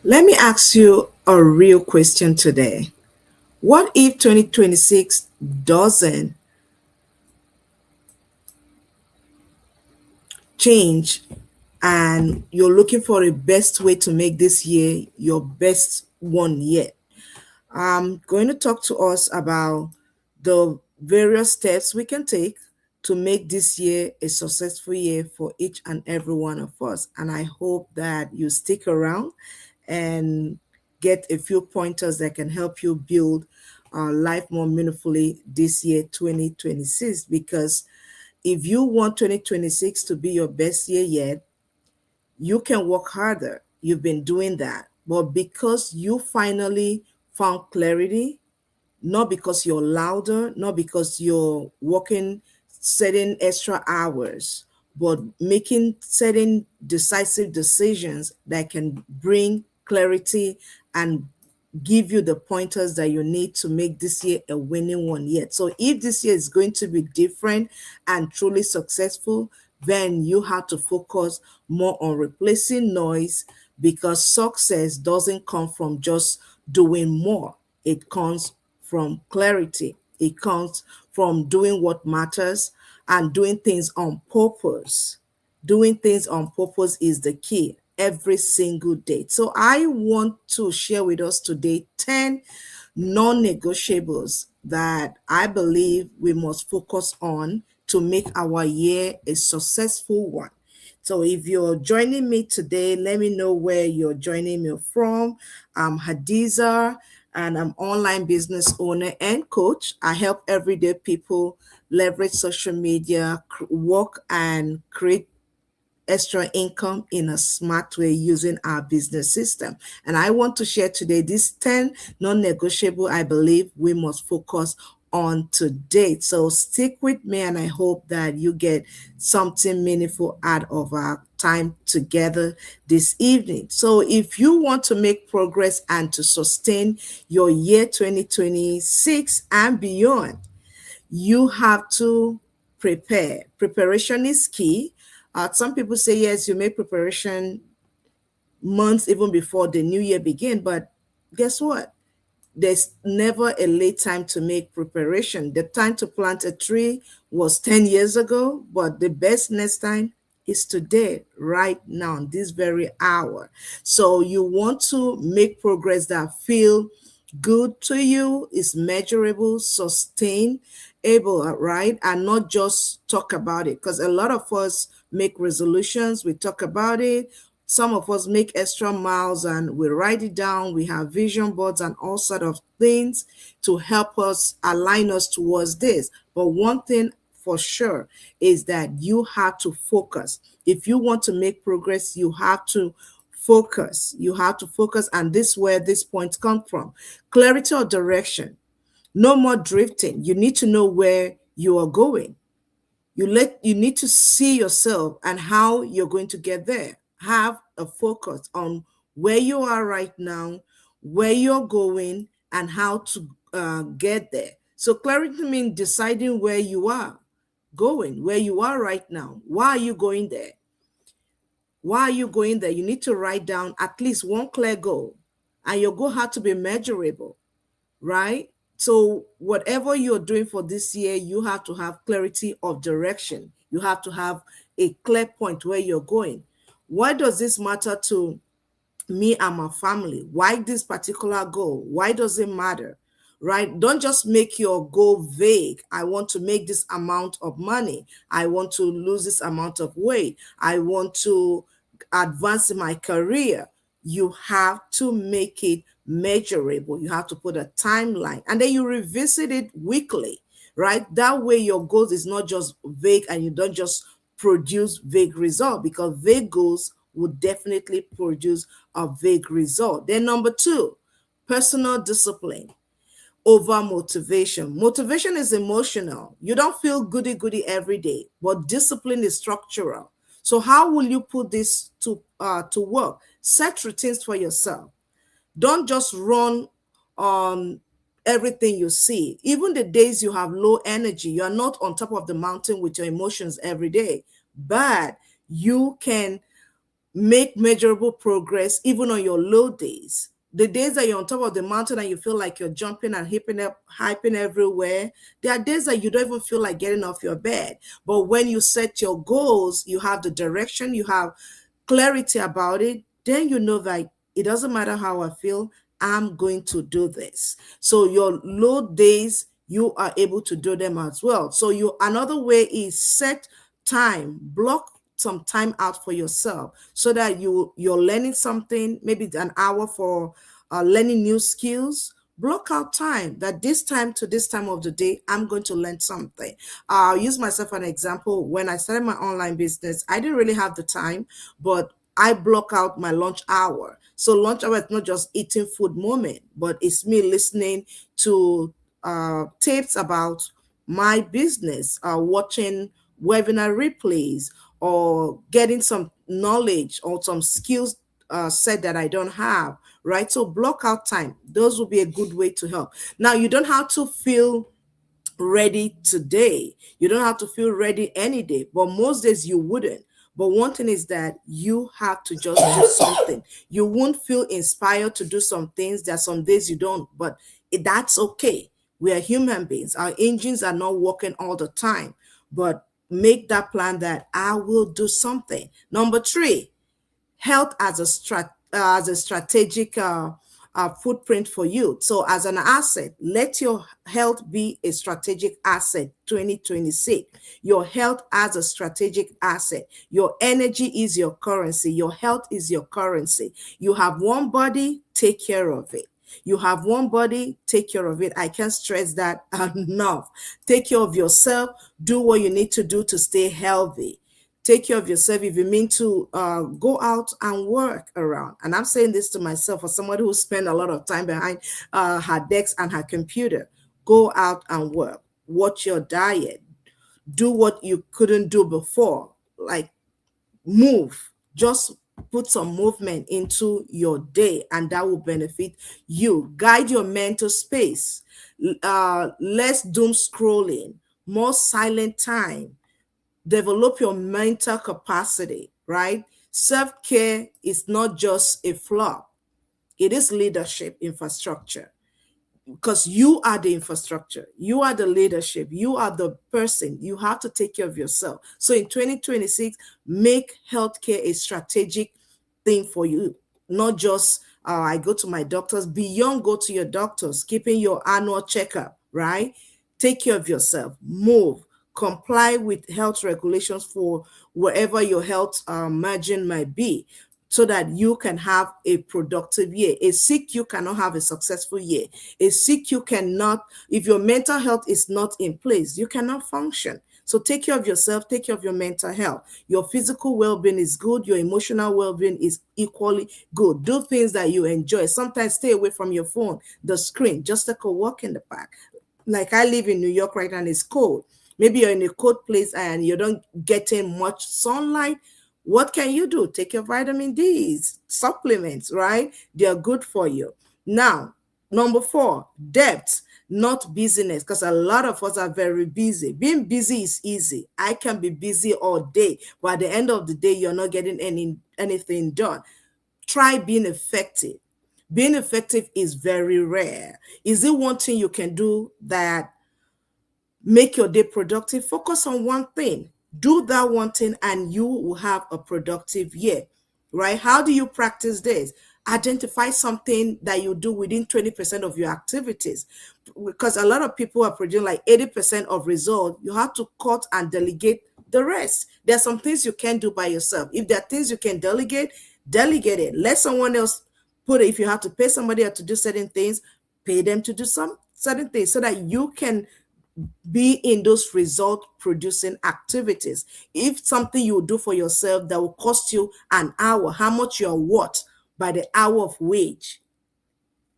Let me ask you a real question today. What if 2026 doesn't change and you're looking for a best way to make this year your best one yet? I'm going to talk to us about the various steps we can take to make this year a successful year for each and every one of us. And I hope that you stick around and get a few pointers that can help you build life more meaningfully this year, 2026. Because if you want 2026 to be your best year yet, you can work harder. You've been doing that. But because you finally found clarity, not because you're louder, not because you're working certain extra hours, but making certain decisive decisions that can bring clarity and give you the pointers that you need to make this year a winning one yet. So if this year is going to be different and truly successful, then you have to focus more on replacing noise, because success doesn't come from just doing more. It comes from clarity. It comes from doing what matters and doing things on purpose. Doing things on purpose is the key every single day. So I want to share with us today 10 non-negotiables that I believe we must focus on to make our year a successful one. So if you're joining me today, let me know where you're joining me from. I'm Hadiza, and I'm online business owner and coach. I help everyday people leverage social media, work and create extra income in a smart way using our business system. And I want to share today these 10 non-negotiable I believe we must focus on today. So stick with me, and I hope that you get something meaningful out of our time together this evening. So if you want to make progress and to sustain your year 2026 and beyond, you have to prepare. Preparation is key. Some people say, yes, you make preparation months even before the new year begin, but guess what? There's never a late time to make preparation. The time to plant a tree was 10 years ago, but the best next time is today, right now, this very hour. So you want to make progress that feel good to you, is measurable, sustainable, right? And not just talk about it. Because a lot of us make resolutions, we talk about it. Some of us make extra miles and we write it down. We have vision boards and all sort of things to help us align us towards this. But one thing for sure is that you have to focus. If you want to make progress, you have to focus. You have to focus, and this is where these points come from. Clarity of direction. No more drifting. You need to know where you are going. You need to see yourself and how you're going to get there. Have a focus on where you are right now, where you're going, and how to get there. So clarity means deciding where you are going, where you are right now. Why are you going there? Why are you going there? You need to write down at least one clear goal, and your goal has to be measurable, right? So whatever you're doing for this year, you have to have clarity of direction. You have to have a clear point where you're going. Why does this matter to me and my family? Why this particular goal? Why does it matter? Right? Don't just make your goal vague. I want to make this amount of money. I want to lose this amount of weight. I want to advance in my career. You have to make it measurable. You have to put a timeline, and then you revisit it weekly, right? That way your goals is not just vague and you don't just produce vague result, because vague goals would definitely produce a vague result. Then number two, personal discipline over motivation. Motivation is emotional. You don't feel goody goody every day, but discipline is structural. So how will you put this to work? Set routines for yourself. Don't just run on everything you see. Even the days you have low energy, you're not on top of the mountain with your emotions every day, but you can Make measurable progress even on your low days. The days that you're on top of the mountain and you feel like you're jumping and hipping up, hyping everywhere, there are days that you don't even feel like getting off your bed. But when you set your goals, you have the direction, you have clarity about it, then you know that it doesn't matter how I feel, I'm going to do this. So your low days, you are able to do them as well. So you another way is set time, block some time out for yourself so that you're learning something, maybe an hour for learning new skills. Block out time that this time to this time of the day, I'm going to learn something. I'll use myself an example. When I started my online business, I didn't really have the time, but I block out my lunch hour. So lunch hour is not just eating food moment, but it's me listening to tapes about my business, watching webinar replays, or getting some knowledge or some skills set that I don't have, right? So block out time. Those will be a good way to help. Now, you don't have to feel ready today. You don't have to feel ready any day, but most days you wouldn't. But one thing is that you have to just do something. You won't feel inspired to do some things. There are some days you don't, but that's okay. We are human beings. Our engines are not working all the time, but make that plan that I will do something. Number three, health as a strategic footprint for you. So as an asset, let your health be a strategic asset. 2026, your health as a strategic asset. Your energy is your currency. Your health is your currency. You have one body, take care of it. You have one body, take care of it. I can't stress that enough. Take care of yourself. Do what you need to do to stay healthy. Take care of yourself. If you mean to go out and work around, and I'm saying this to myself, for somebody who spent a lot of time behind her desk and her computer, go out and work. Watch your diet. Do what you couldn't do before, like move. Just put some movement into your day, and that will benefit you. Guide your mental space. Less doom scrolling, more silent time. Develop your mental capacity, right? Self care is not just a flaw, it is leadership infrastructure, because you are the infrastructure, you are the leadership, you are the person. You have to take care of yourself. So in 2026, make healthcare a strategic thing for you, not just I go to my doctors. Beyond go to your doctors, keeping your annual checkup, right? Take care of yourself, move, comply with health regulations for wherever your health margin might be, so that you can have a productive year. A sick you cannot have a successful year. A sick you cannot, if your mental health is not in place, you cannot function. So take care of yourself, take care of your mental health. Your physical well-being is good, your emotional well-being is equally good. Do things that you enjoy. Sometimes stay away from your phone, the screen, just take a walk in the park. Like I live in New York right now and it's cold. Maybe you're in a cold place and you don't get in much sunlight. What can you do? Take your vitamin D's, supplements, right? They are good for you. Now, number four, depth, not busyness, because a lot of us are very busy. Being busy is easy. I can be busy all day, but at the end of the day, you're not getting anything done. Try being effective. Being effective is very rare. Is it one thing you can do that make your day productive? Focus on one thing. Do that one thing and you will have a productive year, right? How do you practice this? Identify something that you do within 20% of your activities, because a lot of people are producing like 80% of result. You have to cut and delegate the rest. There are some things you can do by yourself. If there are things you can delegate, delegate it. Let someone else put it. If you have to pay somebody else to do certain things, pay them to do some certain things so that you can be in those result producing activities. If something you do for yourself that will cost you an hour, how much you're worth by the hour of wage,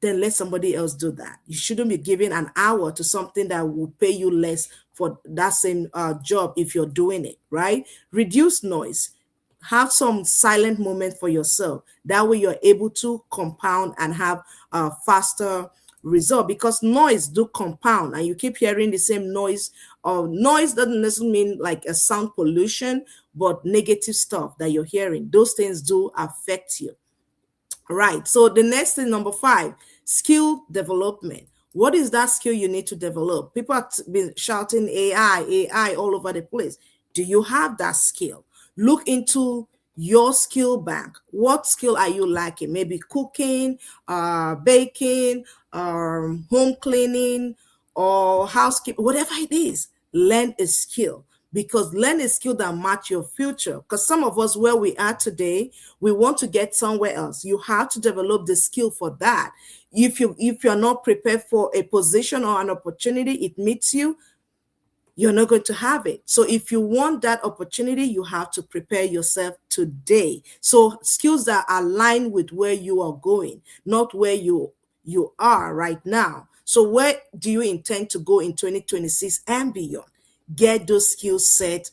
then let somebody else do that. You shouldn't be giving an hour to something that will pay you less for that same job if you're doing it, right? Reduce noise. Have some silent moment for yourself. That way you're able to compound and have faster result, because noise do compound and you keep hearing the same noise. Noise doesn't necessarily mean like a sound pollution, but negative stuff that you're hearing, those things do affect you. Right. So the next thing, number five, skill development. What is that skill you need to develop? People have been shouting AI, AI all over the place. Do you have that skill? Look into your skill bank. What skill are you lacking? Maybe cooking, baking, home cleaning, or housekeeping, whatever it is. Learn a skill, because learn a skill that match your future. Because some of us, where we are today, we want to get somewhere else. You have to develop the skill for that. If you're not prepared for a position or an opportunity, it meets you, you're not going to have it. So if you want that opportunity, you have to prepare yourself today. So skills that align with where you are going, not where you are right now. So where do you intend to go in 2026 and beyond? Get those skills set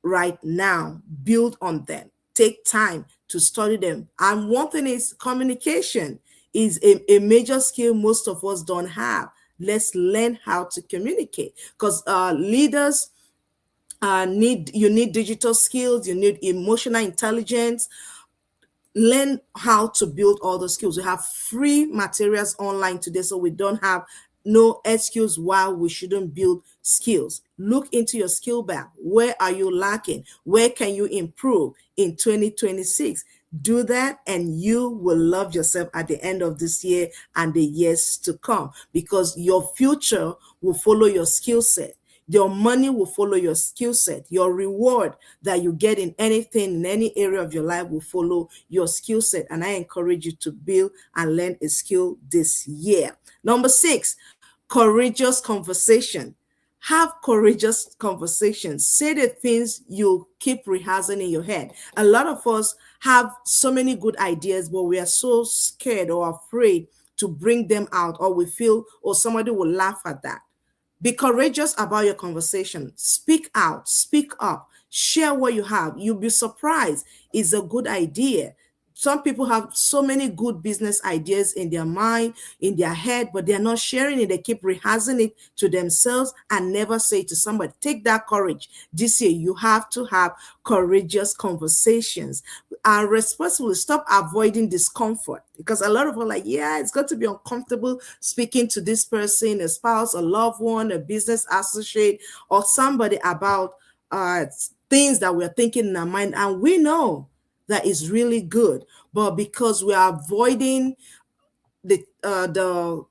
right now, build on them, take time to study them. And one thing is, communication is a major skill most of us don't have. Let's learn how to communicate, because leaders need digital skills, you need emotional intelligence. Learn how to build all the skills. We have free materials online today, so we don't have no excuse why we shouldn't build skills. Look into your skill bank. Where are you lacking? Where can you improve in 2026? Do that and you will love yourself at the end of this year and the years to come, because your future will follow your skill set. Your money will follow your skill set. Your reward that you get in anything, in any area of your life, will follow your skill set. And I encourage you to build and learn a skill this year. Number six, courageous conversation. Have courageous conversations. Say the things you keep rehearsing in your head. A lot of us have so many good ideas, but we are so scared or afraid to bring them out, or we feel, or somebody will laugh at that. Be courageous about your conversation. Speak out, speak up, share what you have. You'll be surprised. It's a good idea. Some people have so many good business ideas in their mind, in their head, but they're not sharing it. They keep rehearsing it to themselves and never say it to somebody. Take that courage. This year, you have to have courageous conversations. And responsibly, stop avoiding discomfort, because a lot of people are like, yeah, it's got to be uncomfortable speaking to this person, a spouse, a loved one, a business associate, or somebody about things that we're thinking in our mind. And we know that is really good, but because we are avoiding the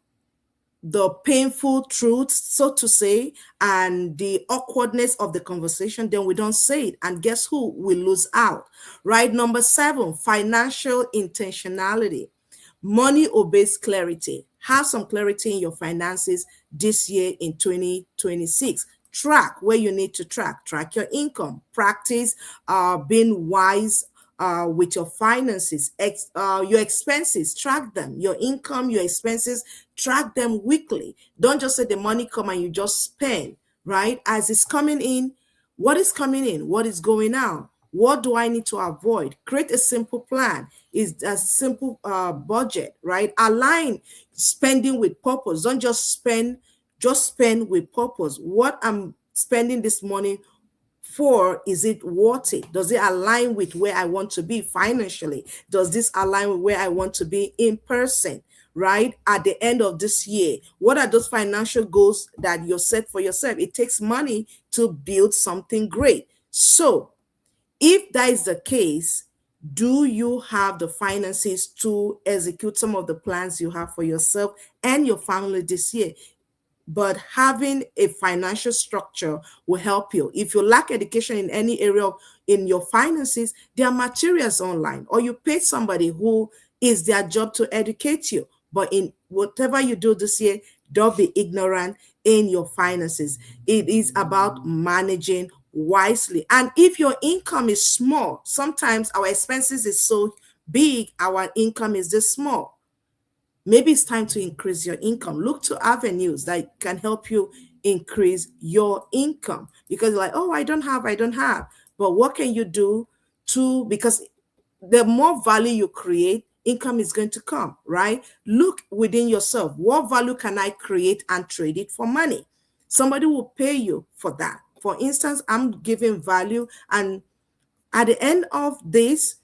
painful truth, so to say, and the awkwardness of the conversation, then we don't say it. And guess who will lose out? Right? Number seven, financial intentionality. Money obeys clarity. Have some clarity in your finances this year in 2026. Track where you need to track. Track your income. Practice being wise with your finances. Your expenses, track them. Your income, your expenses, track them weekly. Don't just say the money come and you just spend, right? As it's coming in, what is coming in? What is going out? What do I need to avoid? Create a simple plan. Is a simple budget, right? Align spending with purpose. Don't just spend with purpose. What I'm spending this money for, is it worth it? Does it align with where I want to be financially? Does this align with where I want to be in person? Right at the end of this year, what are those financial goals that you're set for yourself? It takes money to build something great. So if that is the case, do you have the finances to execute some of the plans you have for yourself and your family this year? But having a financial structure will help you. If you lack education in any area in your finances, there are materials online, or you pay somebody who is their job to educate you. But in whatever you do this year, don't be ignorant in your finances. It is about managing wisely. And if your income is small, sometimes our expenses is so big, our income is this small. Maybe it's time to increase your income. Look to avenues that can help you increase your income, because like, oh, I don't have. But what can you do to, because the more value you create, income is going to come, right? Look within yourself. What value can I create and trade it for money? Somebody will pay you for that. For instance, I'm giving value, and at the end of this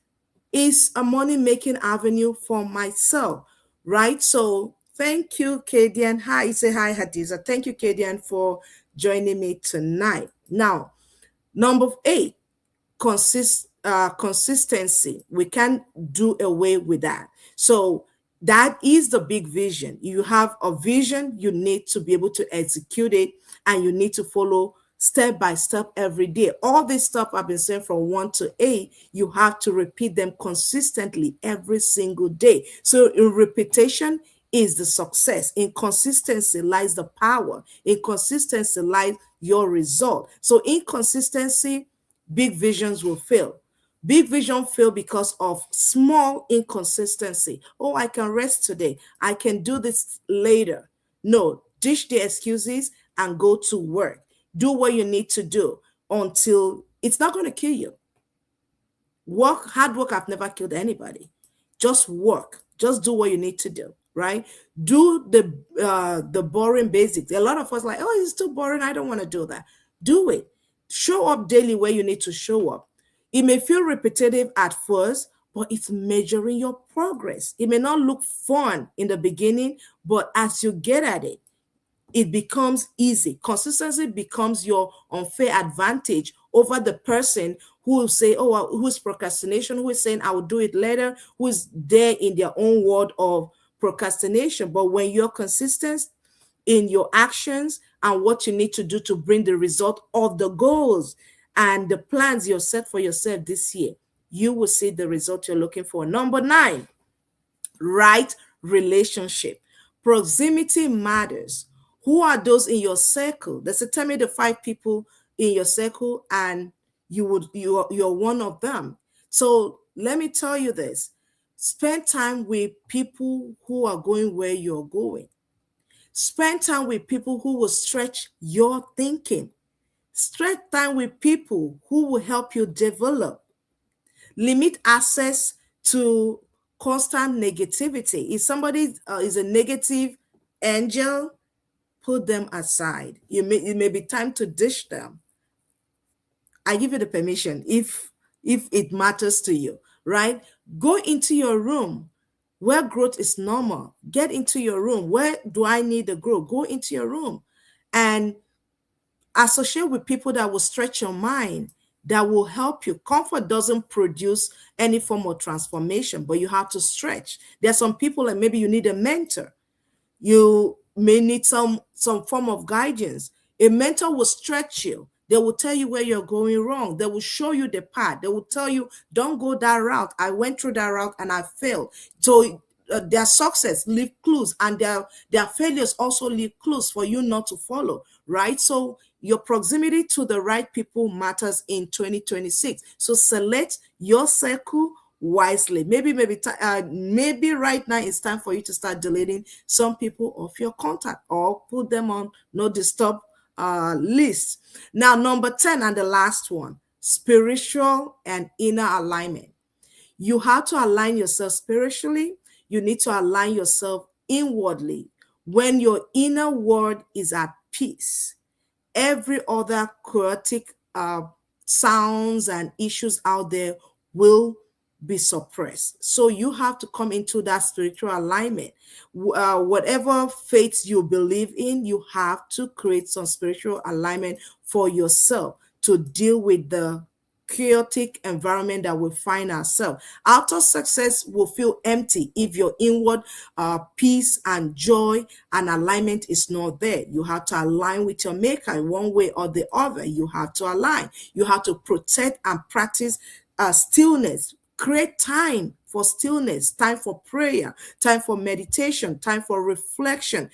is a money making avenue for myself, right? So thank you, Kadian. Hi, say hi, Hadiza. Thank you, Kadian, for joining me tonight. Now, number 8, consistency. We can't do away with that. So that is the big vision. You have a vision, you need to be able to execute it, and you need to follow step by step every day. All this stuff I've been saying from 1 to 8, you have to repeat them consistently every single day. So in repetition is the success. In consistency lies the power. In consistency lies your result. So inconsistency, big visions will fail. Big vision fail because of small inconsistency. Oh, I can rest today. I can do this later. No, dish the excuses and go to work. Do what you need to do until it's not going to kill you. Work, hard work have never killed anybody. Just work. Just do what you need to do, right? Do the boring basics. A lot of us like, oh, it's too boring. I don't want to do that. Do it. Show up daily where you need to show up. It may feel repetitive at first, but it's measuring your progress. It may not look fun in the beginning, but as you get at it, it becomes easy. Consistency becomes your unfair advantage over the person who will say, oh, well, who's procrastination, who is saying, I will do it later, who is there in their own world of procrastination. But when you're consistent in your actions and what you need to do to bring the result of the goals and the plans you're set for yourself this year, you will see the result you're looking for. Number 9, right relationship. Proximity matters. Who are those in your circle? They say, tell me the 5 people in your circle, and you're one of them. So let me tell you this. Spend time with people who are going where you're going. Spend time with people who will stretch your thinking. Spend time with people who will help you develop. Limit access to constant negativity. If somebody is a negative angel, put them aside. It may be time to dish them. I give you the permission if it matters to you, right? Go into your room where growth is normal. Get into your room. Where do I need to grow? Go into your room and associate with people that will stretch your mind, that will help you. Comfort doesn't produce any form of transformation, but you have to stretch. There are some people that maybe you need a mentor. You may need some form of guidance. A mentor will stretch you. They will tell you where you're going wrong. They will show you the path. They will tell you, don't go that route. I went through that route and I failed. So their success leave clues, and their failures also leave clues for you not to follow, right? So your proximity to the right people matters in 2026. So select your circle wisely. Maybe right now it's time for you to start deleting some people off your contact or put them on no disturb list. Now, number 10 and the last one, spiritual and inner alignment. You have to align yourself spiritually. You need to align yourself inwardly. When your inner world is at peace, every other chaotic sounds and issues out there will be suppressed. So you have to come into that spiritual alignment. Whatever faith you believe in, you have to create some spiritual alignment for yourself to deal with the chaotic environment that we find ourselves. Outer success will feel empty if your inward peace and joy and alignment is not there. You have to align with your maker in one way or the other. You have to align. You have to protect and practice stillness. Create time for stillness, time for prayer, time for meditation, time for reflection.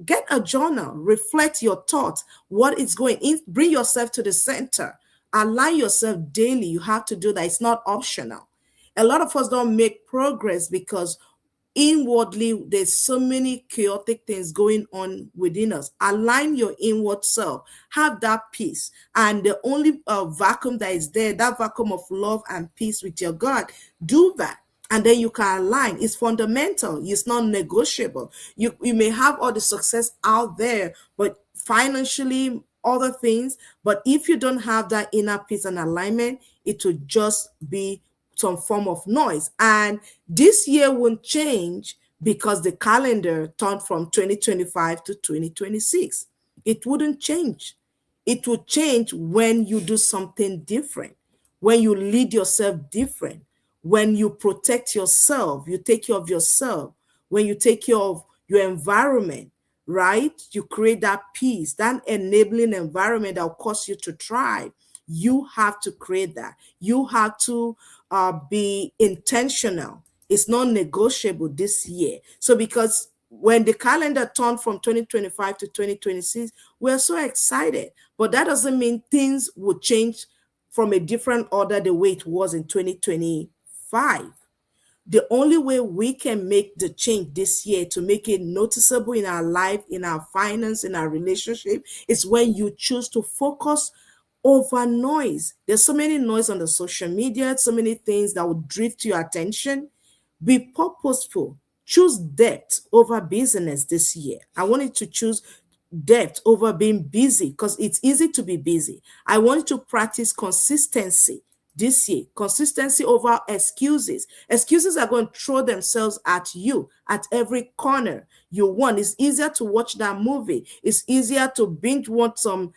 Get a journal, reflect your thoughts, what is going in, bring yourself to the center. Align yourself daily. You have to do that. It's not optional. A lot of us don't make progress because inwardly there's so many chaotic things going on within us. Align your inward self. Have that peace. And the only vacuum that is there, that vacuum of love and peace with your God, do that. and then you can align. It's fundamental. It's not negotiable. You may have all the success out there, but financially, other things. But if you don't have that inner peace and alignment, it will just be some form of noise. And this year won't change because the calendar turned from 2025 to 2026. It wouldn't change. It will change when you do something different, when you lead yourself different, when you protect yourself, you take care of yourself, when you take care of your environment, right? You create that peace, that enabling environment that will cause you to thrive. You have to create that. You have to be intentional. It's not negotiable this year. So, because when the calendar turned from 2025 to 2026, we're so excited. But that doesn't mean things will change from a different order the way it was in 2025. The only way we can make the change this year to make it noticeable in our life, in our finance, in our relationship, is when you choose to focus over noise. There's so many noise on the social media, so many things that will drift your attention. Be purposeful. Choose depth over business this year. I want you to choose depth over being busy because it's easy to be busy. I want you to practice consistency this year. Consistency over excuses. Excuses are going to throw themselves at you at every corner. You want. It's easier to watch that movie. It's easier to binge watch something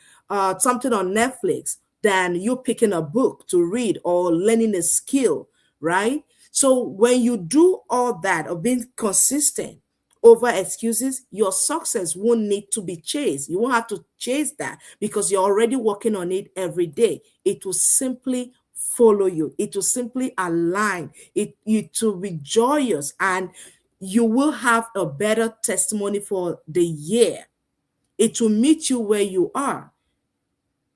on Netflix than you picking a book to read or learning a skill, right? So when you do all that of being consistent over excuses, your success won't need to be chased. You won't have to chase that because you're already working on it every day. It will simply follow you. It will simply align. It will be joyous, and you will have a better testimony for the year. It will meet you where you are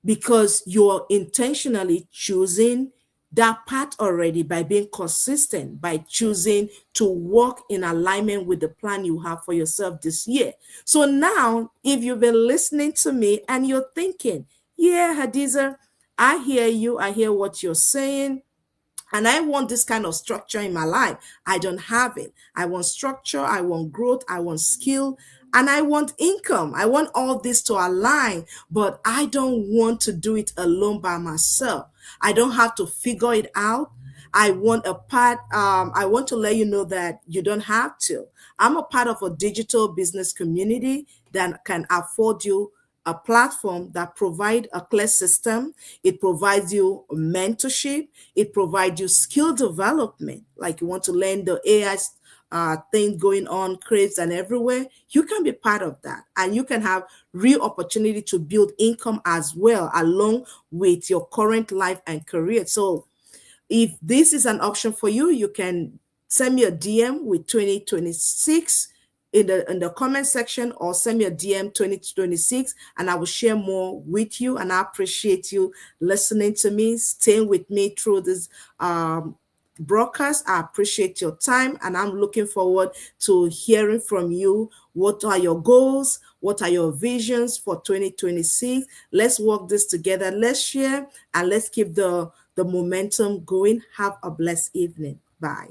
because you're intentionally choosing that path already by being consistent, by choosing to walk in alignment with the plan you have for yourself this year. So now, if you've been listening to me and you're thinking, yeah, Hadiza, I hear you, I hear what you're saying, and I want this kind of structure in my life. I don't have it. I want structure, I want growth, I want skill, and I want income. I want all this to align, but I don't want to do it alone by myself. I don't have to figure it out. I want a part, I want to let you know that you don't have to. I'm a part of a digital business community that can afford you a platform that provide a clear system. It provides you mentorship. It provides you skill development. Like you want to learn the AI thing going on, craves and everywhere. You can be part of that, and you can have real opportunity to build income as well, along with your current life and career. So if this is an option for you, you can send me a DM with 2026 in the comment section, or send me a DM 2026, and I will share more with you. And I appreciate you listening to me, staying with me through this broadcast. I appreciate your time, and I'm looking forward to hearing from you. What are your goals? What are your visions for 2026? Let's work this together. Let's share, and let's keep the momentum going. Have a blessed evening. Bye.